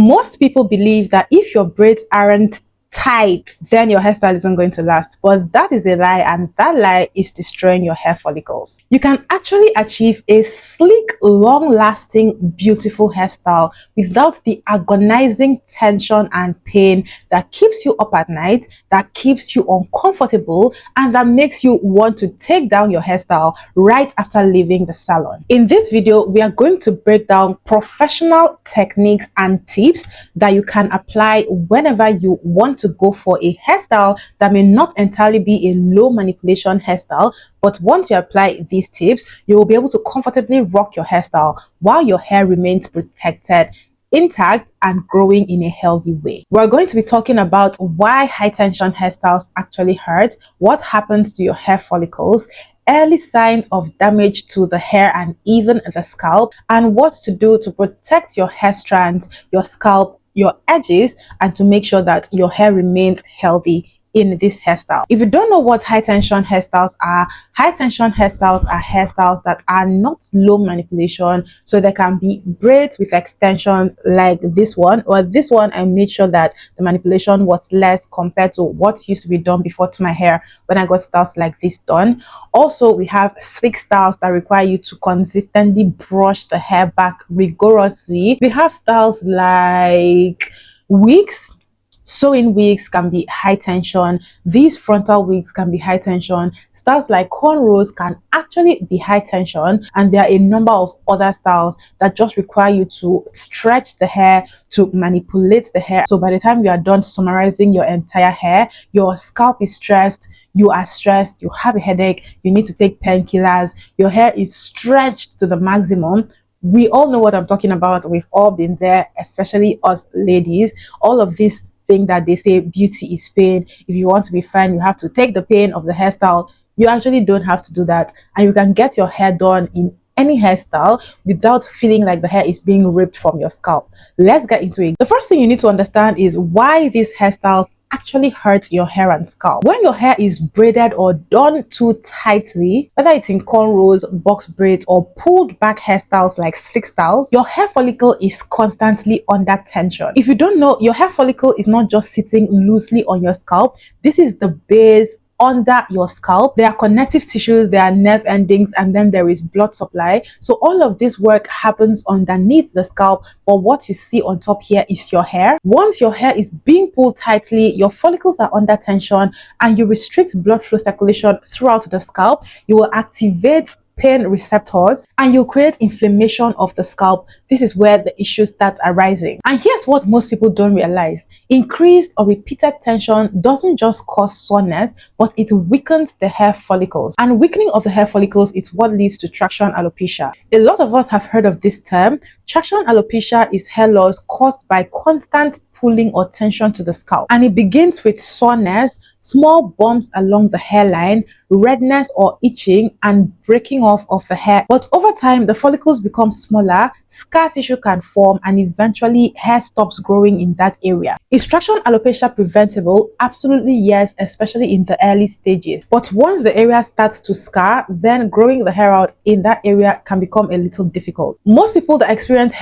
Most people believe that if your braids aren't tight, then your hairstyle isn't going to last, but that is a lie, and that lie is destroying your hair follicles. You can actually achieve a sleek, long-lasting, beautiful hairstyle without the agonizing tension and pain that keeps you up at night, that keeps you uncomfortable, and that makes you want to take down your hairstyle right after leaving the salon. In this video, we are going to break down professional techniques and tips that you can apply whenever you want to go for a hairstyle that may not entirely be a low manipulation hairstyle, but once you apply these tips, you will be able to comfortably rock your hairstyle while your hair remains protected, intact, and growing in a healthy way. We're going to be talking about why high tension hairstyles actually hurt, what happens to your hair follicles, early signs of damage to the hair and even the scalp, and what to do to protect your hair strands, your scalp, your edges, and to make sure that your hair remains healthy in this hairstyle. If you don't know what high tension hairstyles are hairstyles that are not low manipulation. So there can be braids with extensions like this one, or this one I made sure that the manipulation was less compared to what used to be done before to my hair when I got styles like this done. Also, we have slick styles that require you to consistently brush the hair back rigorously. We have styles like wigs. Sewing wigs can be high tension. These frontal wigs can be high tension. Styles like cornrows can actually be high tension, and there are a number of other styles that just require you to stretch the hair, to manipulate the hair. So by the time you are done summarizing your entire hair, your scalp is stressed, you are stressed, you have a headache, you need to take painkillers, your hair is stretched to the maximum. We all know what I'm talking about. We've all been there, especially us ladies. All of these thing that they say beauty is pain. If you want to be fine, you have to take the pain of the hairstyle. You actually don't have to do that, and you can get your hair done in any hairstyle without feeling like the hair is being ripped from your scalp. Let's get into it. The first thing you need to understand is why these hairstyles actually hurt your hair and scalp. When your hair is braided or done too tightly, whether it's in cornrows, box braids, or pulled back hairstyles like slick styles, your hair follicle is constantly under tension. If you don't know, your hair follicle is not just sitting loosely on your scalp. This is the base under your scalp. There are connective tissues, there are nerve endings, and then there is blood supply. So all of this work happens underneath the scalp, but what you see on top here is your hair. Once your hair is being pulled tightly, your follicles are under tension, and you restrict blood flow circulation throughout the scalp, you will activate pain receptors and you create inflammation of the scalp. This is where the issues start arising. And here's what most people don't realize: increased or repeated tension doesn't just cause soreness, but it weakens the hair follicles. And weakening of the hair follicles is what leads to traction alopecia. A lot of us have heard of this term. Traction alopecia is hair loss caused by constant pulling or tension to the scalp, and it begins with soreness, small bumps along the hairline, redness or itching, and breaking off of the hair. But over time, the follicles become smaller, scar tissue can form, and eventually hair stops growing in that area. Is traction alopecia preventable? Absolutely yes, especially in the early stages. But once the area starts to scar, then growing the hair out in that area can become a little difficult. Most people that experience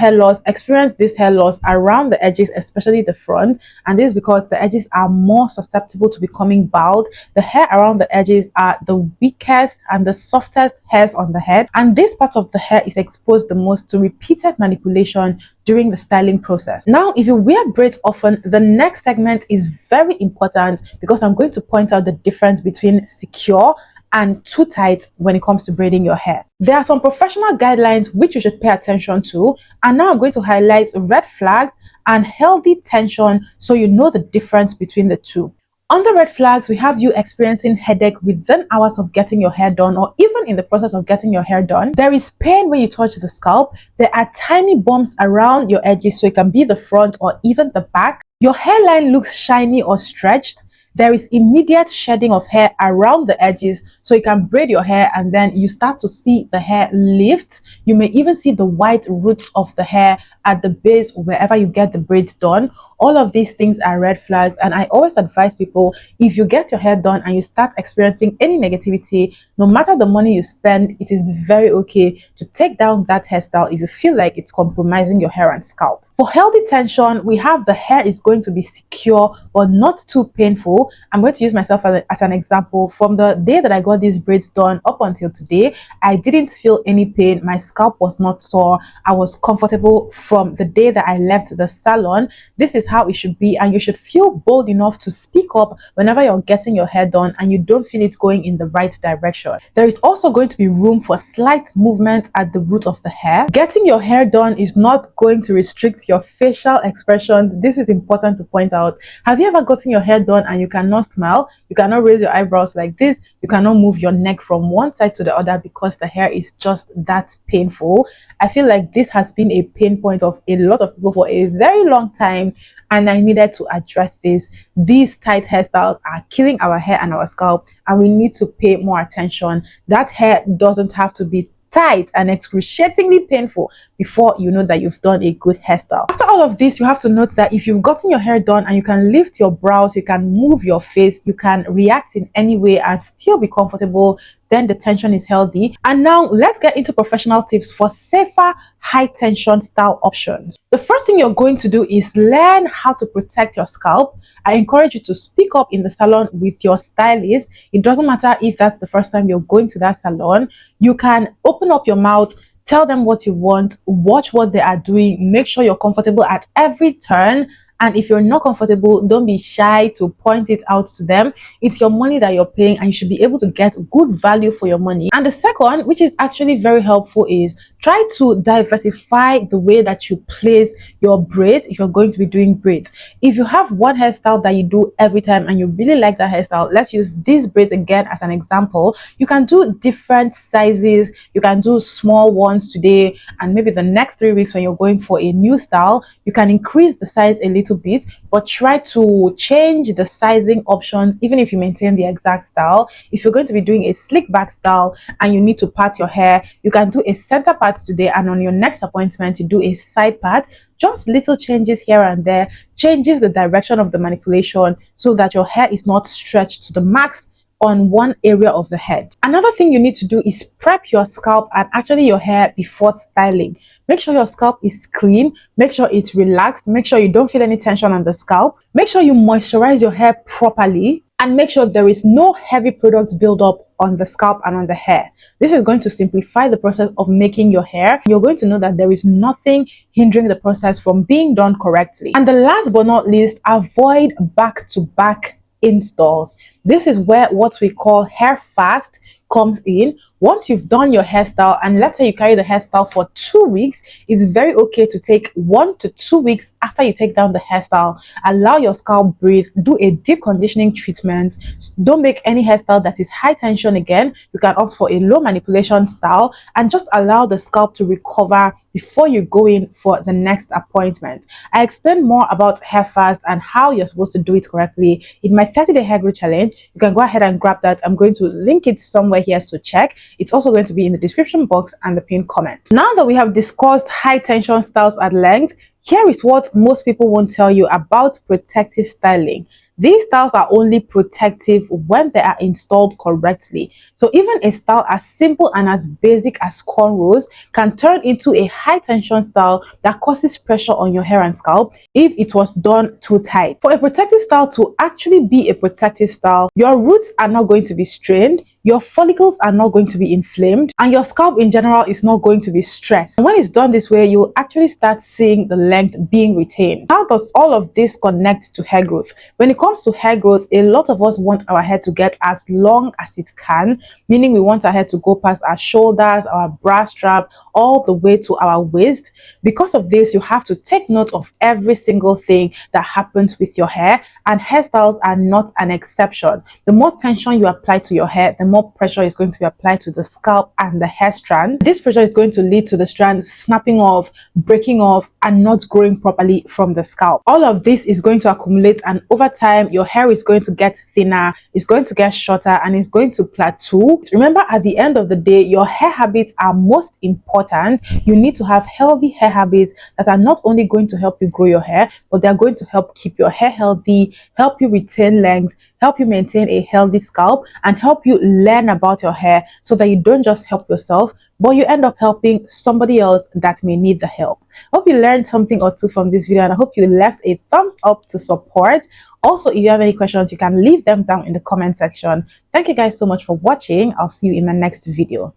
this hair loss around the edges, especially the front, and this is because the edges are more susceptible to becoming bald. The hair around the edges are the weakest and the softest hairs on the head, and this part of the hair is exposed the most to repeated manipulation during the styling process. Now, if you wear braids often, the next segment is very important because I'm going to point out the difference between secure and too tight when it comes to braiding your hair. There are some professional guidelines which you should pay attention to, and now I'm going to highlight red flags and healthy tension so you know the difference between the two. On the red flags, we have you experiencing headache within hours of getting your hair done, or even in the process of getting your hair done. There is pain when you touch the scalp. There are tiny bumps around your edges, so it can be the front or even the back. Your hairline looks shiny or stretched. There is immediate shedding of hair around the edges, so you can braid your hair and then you start to see the hair lift. You may even see the white roots of the hair at the base wherever you get the braids done. All of these things are red flags, and I always advise people, if you get your hair done and you start experiencing any negativity, no matter the money you spend, it is very okay to take down that hairstyle if you feel like it's compromising your hair and scalp. For healthy tension, we have the hair is going to be secure but not too painful. I'm going to use myself as an example. From the day that I got these braids done up until today, I didn't feel any pain. My scalp was not sore. I was comfortable from the day that I left the salon. This is how it should be, and you should feel bold enough to speak up whenever you're getting your hair done and you don't feel it going in the right direction. There is also going to be room for slight movement at the root of the hair. Getting your hair done is not going to restrict your facial expressions. This is important to point out. Have you ever gotten your hair done and you cannot smile? You cannot raise your eyebrows like this. You cannot move your neck from one side to the other because the hair is just that painful. I feel like this has been a pain point of a lot of people for a very long time, and I needed to address this. These tight hairstyles are killing our hair and our scalp, and we need to pay more attention. That hair doesn't have to be tight and excruciatingly painful before you know that you've done a good hairstyle. After all of this, you have to note that if you've gotten your hair done and you can lift your brows, you can move your face, you can react in any way and still be comfortable, then the tension is healthy. And now let's get into professional tips for safer high tension style options. The first thing you're going to do is learn how to protect your scalp. I encourage you to speak up in the salon with your stylist. It doesn't matter if that's the first time you're going to that salon. You can open up your mouth, tell them what you want, watch what they are doing, make sure you're comfortable at every turn. And if you're not comfortable, don't be shy to point it out to them. It's your money that you're paying, and you should be able to get good value for your money. And the second, which is actually very helpful, is try to diversify the way that you place your braids if you're going to be doing braids. If you have one hairstyle that you do every time and you really like that hairstyle, let's use these braids again as an example. You can do different sizes. You can do small ones today, and maybe the next 3 weeks when you're going for a new style, you can increase the size a little bit, but try to change the sizing options even if you maintain the exact style. If you're going to be doing a slick back style and you need to part your hair, you can do a center part today, and on your next appointment you do a side part. Just little changes here and there changes the direction of the manipulation so that your hair is not stretched to the max on one area of the head. Another thing you need to do is prep your scalp and actually your hair before styling. Make sure your scalp is clean, make sure it's relaxed, make sure you don't feel any tension on the scalp, make sure you moisturize your hair properly, and make sure there is no heavy product buildup on the scalp and on the hair. This is going to simplify the process of making your hair. You're going to know that there is nothing hindering the process from being done correctly. And the last but not least, avoid back-to-back installs. This is where what we call hair fast comes in. Once you've done your hairstyle, and let's say you carry the hairstyle for 2 weeks, it's very okay to take 1 to 2 weeks after you take down the hairstyle. Allow your scalp breathe, do a deep conditioning treatment. Don't make any hairstyle that is high tension again. You can opt for a low manipulation style and just allow the scalp to recover before you go in for the next appointment. I explain more about hair fast and how you're supposed to do it correctly in my 30-day hair growth challenge. You can go ahead and grab that. I'm going to link it somewhere here, so check. It's also going to be in the description box and the pinned comment. Now that we have discussed high tension styles at length, here is what most people won't tell you about protective styling. These styles are only protective when they are installed correctly. So even a style as simple and as basic as cornrows can turn into a high tension style that causes pressure on your hair and scalp if it was done too tight. For a protective style to actually be a protective style, your roots are not going to be strained, your follicles are not going to be inflamed, and your scalp in general is not going to be stressed. And when it's done this way, you'll actually start seeing the length being retained. How does all of this connect to hair growth? When it comes to hair growth, a lot of us want our hair to get as long as it can, meaning we want our hair to go past our shoulders, our bra strap, all the way to our waist. Because of this, you have to take note of every single thing that happens with your hair, and hairstyles are not an exception. The more tension you apply to your hair, the more pressure is going to be applied to the scalp and the hair strand. This pressure is going to lead to the strands snapping off, breaking off, and not growing properly from the scalp. All of this is going to accumulate, and over time your hair is going to get thinner, it's going to get shorter, and it's going to plateau. Remember, at the end of the day, your hair habits are most important. You need to have healthy hair habits that are not only going to help you grow your hair, but they're going to help keep your hair healthy, help you retain length, help you maintain a healthy scalp, and help you learn about your hair so that you don't just help yourself, but you end up helping somebody else that may need the help. Hope you learned something or two from this video, and I hope you left a thumbs up to support. Also, if you have any questions, you can leave them down in the comment section. Thank you guys so much for watching. I'll see you in my next video.